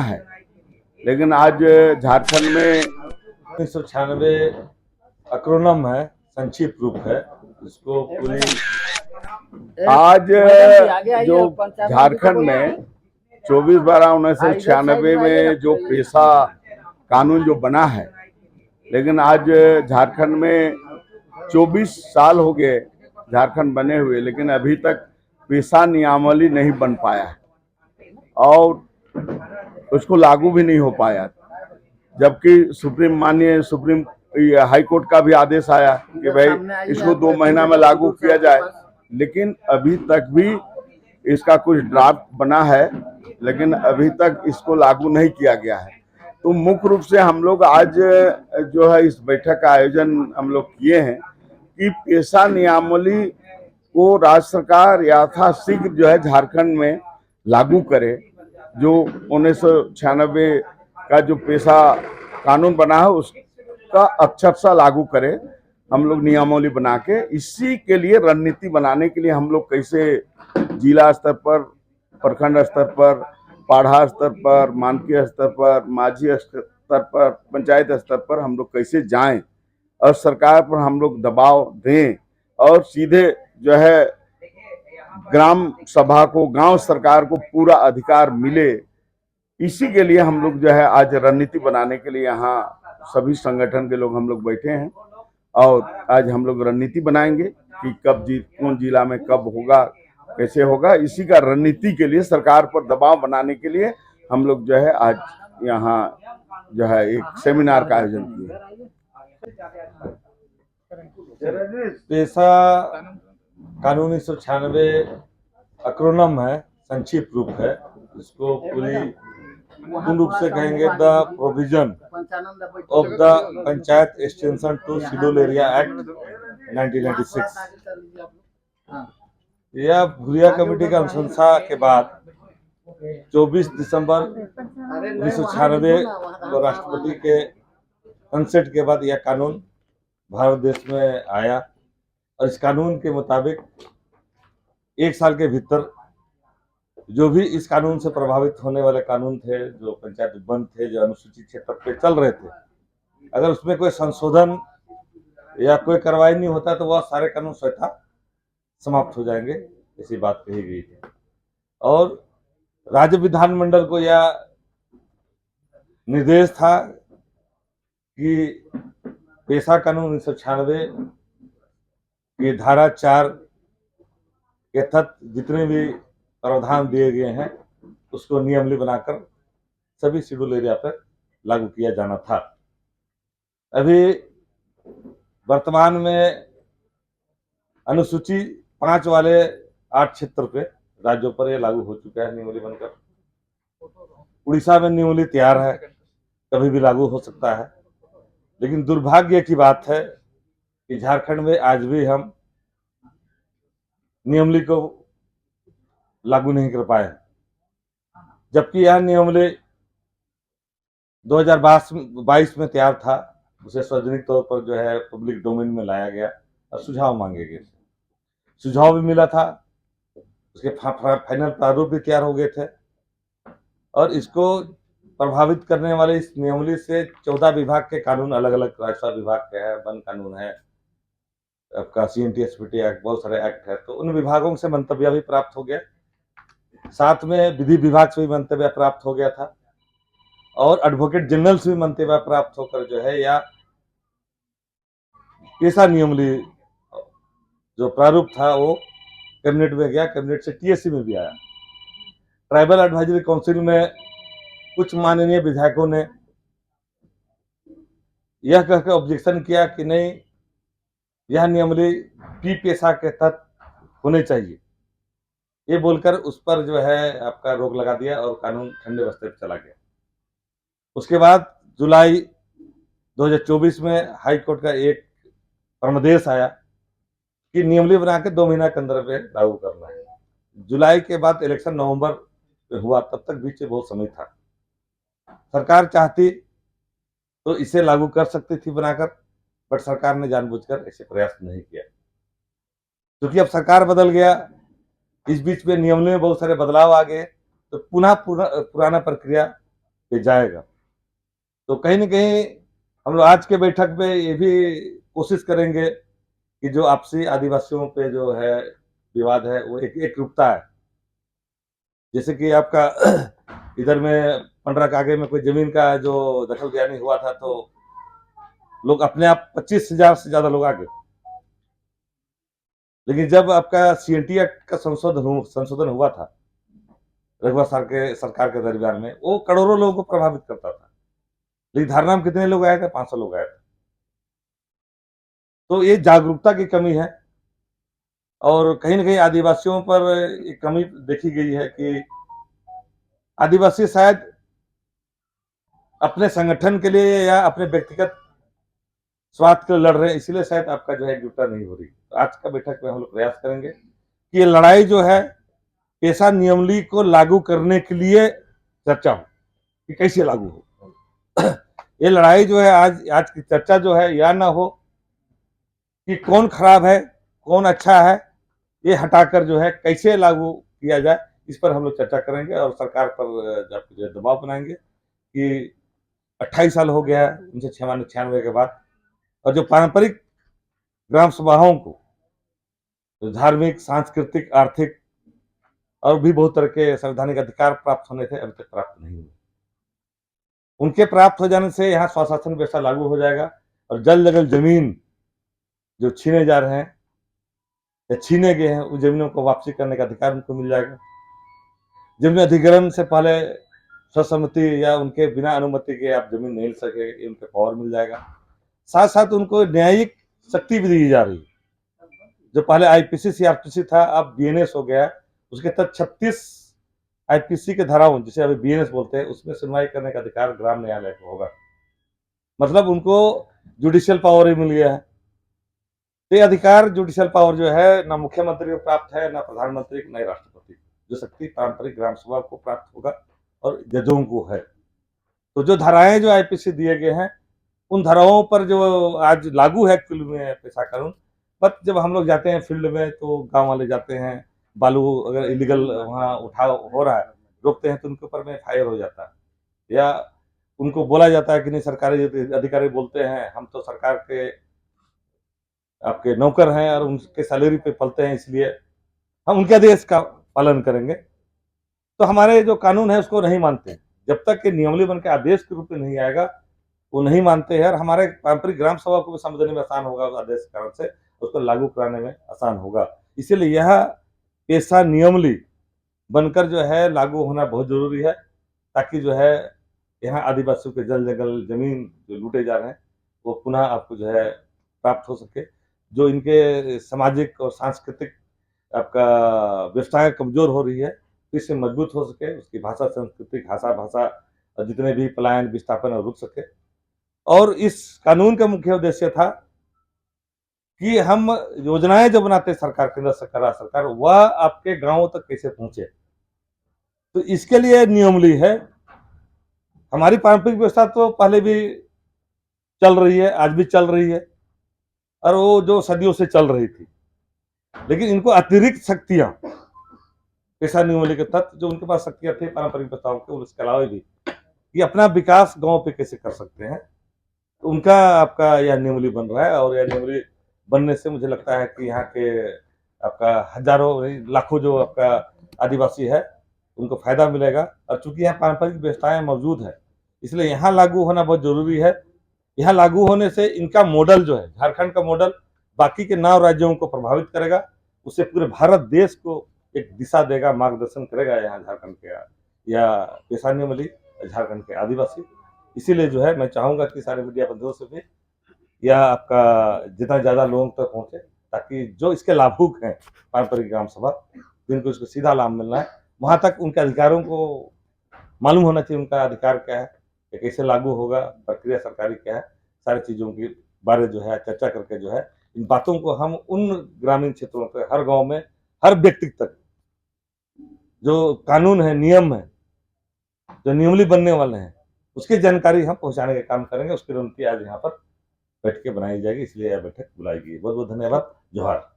है। लेकिन आज झारखंड में 1996 अक्रोनम है, संक्षिप्त रूप है, जिसको पूरी आज जो झारखंड में 24/12/1996 में जो पेशा कानून जो बना है, लेकिन आज झारखंड में 24 साल हो गए झारखंड बने हुए, लेकिन अभी तक पेशा नियमावली नहीं बन पाया है और उसको लागू भी नहीं हो पाया। जबकि माननीय सुप्रीम हाई कोर्ट का भी आदेश आया कि भाई इसको 2 महीना में लागू किया जाए, लेकिन अभी तक भी इसका कुछ ड्राफ्ट बना है, लेकिन अभी तक इसको लागू नहीं किया गया है। तो मुख्य रूप से हम लोग आज जो है इस बैठक का आयोजन हम लोग किए हैं कि पेशा नियमावली को राज्य सरकार यथाशीघ्र जो है झारखंड में लागू करे। जो 1996 का जो पेशा कानून बना है उसका अक्षरशः लागू करे। हम लोग नियमावली बना के इसी के लिए रणनीति बनाने के लिए हम लोग कैसे जिला स्तर पर, प्रखंड स्तर पर, पाढ़ा स्तर पर, मानकीय स्तर पर, माझी स्तर पर, पंचायत स्तर पर हम लोग कैसे जाएं और सरकार पर हम लोग दबाव दें और सीधे जो है ग्राम सभा को, गांव सरकार को पूरा अधिकार मिले। इसी के लिए हम लोग जो है आज रणनीति बनाने के लिए यहाँ सभी संगठन के लोग हम लोग बैठे हैं और आज हम लोग रणनीति बनाएंगे कि कब कौन जिला में कब होगा, कैसे होगा। इसी का रणनीति के लिए सरकार पर दबाव बनाने के लिए हम लोग जो है आज यहाँ जो है एक सेमिनार का आयोजन किए। पेशा कानून 1996 अक्रोनम है, संक्षिप्त रूप है, जिसको पूर्ण रूप से कहेंगे the provision of the panchayat extension to schedule area act 1996। यह भूरिया कमेटी की अनुशंसा के बाद 24 दिसंबर 1996 को राष्ट्रपति के कंसेंट के बाद यह कानून भारत देश में आया और इस कानून के मुताबिक 1 साल के भीतर जो भी इस कानून से प्रभावित होने वाले कानून थे, जो पंचायत बंद थे, जो अनुसूचित क्षेत्र पे चल रहे थे, अगर उसमें कोई संशोधन या कोई कार्रवाई नहीं होता तो वह सारे कानून स्वतः समाप्त हो जाएंगे, ऐसी बात कही गई थी। और राज्य विधानमंडल को यह निर्देश था कि पेशा कानून 1996 की धारा 4 के तहत जितने भी प्रावधान दिए गए हैं उसको नियमावली बनाकर सभी शेड्यूल एरिया पर लागू किया जाना था। अभी वर्तमान में अनुसूची 5 वाले 8 क्षेत्र पे राज्यों पर यह लागू हो चुका है नियमावली बनकर। उड़ीसा में नियमावली तैयार है, कभी भी लागू हो सकता है। लेकिन दुर्भाग्य की बात है कि झारखंड में आज भी हम नियमावली को लागू नहीं कर पाए, जबकि यह नियमावली 2022 में तैयार था। उसे सार्वजनिक तौर पर जो है पब्लिक डोमेन में लाया गया और सुझाव मांगे गए, सुझाव भी मिला था, उसके फाइनल प्रारूप भी तैयार हो गए थे और इसको प्रभावित करने वाले इस नियमावली से 14 विभाग के कानून अलग अलग, राजस्व विभाग के है, वन कानून है, आपका CNTSPT एक्ट, बहुत सारे एक्ट है, तो उन विभागों से मंतव्य भी प्राप्त हो गया। साथ में विधि विभाग से भी मंतव्य प्राप्त हो गया था और एडवोकेट जनरल से भी मंतव्य प्राप्त होकर जो है या पेशा नियमावली जो प्रारूप था वो कैबिनेट में गया, कैबिनेट से TSC में भी आया। ट्राइबल एडवाइजरी काउंसिल में कुछ माननीय विधायकों ने यह कहकर ऑब्जेक्शन किया कि नहीं, यह नियमावली पी पेशा के तहत होने चाहिए, ये बोलकर उस पर जो है आपका रोक लगा दिया और कानून ठंडे बस्ते पर चला गया। उसके बाद जुलाई 2024 में हाई कोर्ट का एक परमादेश आया कि नियमावली बना के 2 महीना के अंदर में लागू करना है। जुलाई के बाद इलेक्शन नवंबर में हुआ, तब तक बीच में बहुत समय था। सरकार चाहती तो इसे लागू कर सकती थी बनाकर, बट सरकार ने जानबूझकर ऐसे प्रयास नहीं किया। क्योंकि अब सरकार बदल गया, इस बीच में नियमावली में बहुत सारे बदलाव आ गए, तो पुनः पुराना प्रक्रिया पे जाएगा। तो कहीं न कहीं हम लोग आज के बैठक में ये भी कोशिश करेंगे कि जो आपसी आदिवासियों पे जो है विवाद है वो एकरूपता है। जैसे कि आपका इधर में पंडरा के आगे में कोई जमीन का जो दखल बयानी हुआ था, तो लोग अपने आप 25,000 से ज्यादा लोग आ गए। लेकिन जब आपका सीएनटी एक्ट का संशोधन हुआ था रघुवर सरकार के दरमियान में, वो करोड़ों लोगों को प्रभावित करता था। लेकिन धारणा में कितने लोग आए थे? 500 लोग आए थे। तो ये जागरूकता की कमी है और कहीं न कहीं आदिवासियों पर एक कमी देखी गई है कि आदिवासी शायद अपने संगठन के लिए या अपने व्यक्तिगत स्वार्थ के लिए लड़ रहे हैं, इसीलिए शायद आपका जो है एकजुटता नहीं हो रही। तो आज का बैठक में हम लोग प्रयास करेंगे कि ये लड़ाई जो है पेशा नियमावली को लागू करने के लिए चर्चा हो कि कैसे लागू हो। ये लड़ाई जो है आज की चर्चा जो है या ना हो कि कौन खराब है कौन अच्छा है, ये हटाकर जो है कैसे लागू किया जाए, इस पर हम लोग चर्चा करेंगे और सरकार पर जो है दबाव बनाएंगे कि 28 साल हो गया है 1996 के बाद, और जो पारंपरिक ग्राम सभाओं को जो धार्मिक, सांस्कृतिक, आर्थिक और भी बहुत तरह के संवैधानिक अधिकार प्राप्त होने थे, अभी तक प्राप्त नहीं हुए। उनके प्राप्त हो जाने से यहाँ स्वशासन व्यवस्था लागू हो जाएगा और जल जंगल जमीन जो छीने जा रहे हैं या छीने गए हैं, उन जमीनों को वापसी करने का अधिकार उनको मिल जाएगा। जमीन अधिग्रहण से पहले स्वसम्मति या उनके बिना अनुमति के आप जमीन नहीं ले सके, उनके पावर मिल जाएगा। साथ साथ उनको न्यायिक शक्ति भी दी जा रही है। जो पहले आईपीसी सीआरपीसी था, अब बीएनएस हो गया। उसके तहत 36 आईपीसी के धाराओं, जिसे अभी बीएनएस बोलते हैं, उसमें सुनवाई करने का अधिकार ग्राम न्यायालय को होगा। मतलब उनको जुडिशियल पावर ही मिल गया है। तो ये अधिकार जुडिशियल पावर जो है ना मुख्यमंत्री को प्राप्त है, ना प्रधानमंत्री को, ना राष्ट्रपति को। जो शक्ति पारंपरिक ग्राम सभा को प्राप्त होगा और जजों को है। तो जो धाराएं जो आईपीसी दिए गए हैं, उन धाराओं पर जो आज लागू है फील्ड में पेशा कानून, बट जब हम लोग जाते हैं फील्ड में तो गांव वाले जाते हैं, बालू अगर इलीगल वहाँ उठाव हो रहा है, रोकते हैं तो उनके ऊपर में फायर हो जाता है, या उनको बोला जाता है कि नहीं, सरकारी अधिकारी बोलते हैं हम तो सरकार के आपके नौकर हैं और उनके सैलरी पे पलते हैं, इसलिए हम उनके आदेश का पालन करेंगे। तो हमारे जो कानून है उसको नहीं मानते। जब तक कि नियमावली बन के आदेश के रूप में नहीं आएगा, वो नहीं मानते हैं और हमारे पारंपरिक ग्राम सभा को भी समझने में आसान होगा, उस आदेश के कारण से उसको लागू कराने में आसान होगा। इसीलिए यह पेशा नियमावली बनकर जो है लागू होना बहुत जरूरी है, ताकि जो है यहाँ आदिवासियों के जल जंगल जमीन जो लूटे जा रहे हैं वो पुनः आपको जो है प्राप्त हो सके। जो इनके सामाजिक और सांस्कृतिक आपका व्यवस्थाएं कमजोर हो रही है, तो इससे मजबूत हो सके, उसकी भाषा संस्कृति भाषा और जितने भी पलायन विस्थापन रुक सके। और इस कानून का मुख्य उद्देश्य था कि हम योजनाएं जो बनाते सरकार, केंद्र सरकार, राज्य सरकार, वह आपके गांवों तक कैसे पहुंचे। तो इसके लिए नियमावली है। हमारी पारंपरिक व्यवस्था तो पहले भी चल रही है, आज भी चल रही है और वो जो सदियों से चल रही थी, लेकिन इनको अतिरिक्त शक्तियां पेशा नियमावली के तहत जो उनके पास शक्तियां थी पारंपरिक व्यवस्थाओं के, उसके अलावा भी ये अपना विकास गांव पे कैसे कर सकते हैं, तो उनका आपका यह नियमावली बन रहा है। और यह नियमावली बनने से मुझे लगता है कि यहाँ के आपका हजारों लाखों जो आपका आदिवासी है उनको फायदा मिलेगा। और चूंकि यहाँ पारंपरिक व्यवस्थाएं मौजूद है, इसलिए यहाँ लागू होना बहुत जरूरी है। यहाँ लागू होने से इनका मॉडल जो है, झारखंड का मॉडल, बाकी के 9 राज्यों को प्रभावित करेगा। उससे पूरे भारत देश को एक दिशा देगा, मार्गदर्शन करेगा यहाँ झारखंड के या पेशा नियमावली झारखंड के आदिवासी। इसीलिए जो है मैं चाहूंगा कि सारे मीडिया बंधुओं से भी यह आपका जितना ज्यादा लोगों तक पहुंचे, ताकि जो इसके लाभुक हैं पारंपरिक ग्राम सभा, जिनको इसको सीधा लाभ मिलना है, वहां तक उनके अधिकारों को मालूम होना चाहिए, उनका अधिकार क्या है, कैसे लागू होगा, प्रक्रिया सरकारी क्या है, सारी चीजों के बारे जो है चर्चा करके जो है इन बातों को हम उन ग्रामीण क्षेत्रों पे, हर गांव में, हर व्यक्ति तक जो कानून है, नियम है, जो नियमावली बनने वाले हैं, उसकी जानकारी हम पहुंचाने का काम करेंगे। उसकी रणनीति आज यहाँ पर बैठ के बनाई जाएगी, इसलिए यह बैठक बुलाई गई। बहुत बहुत धन्यवाद। जोहार।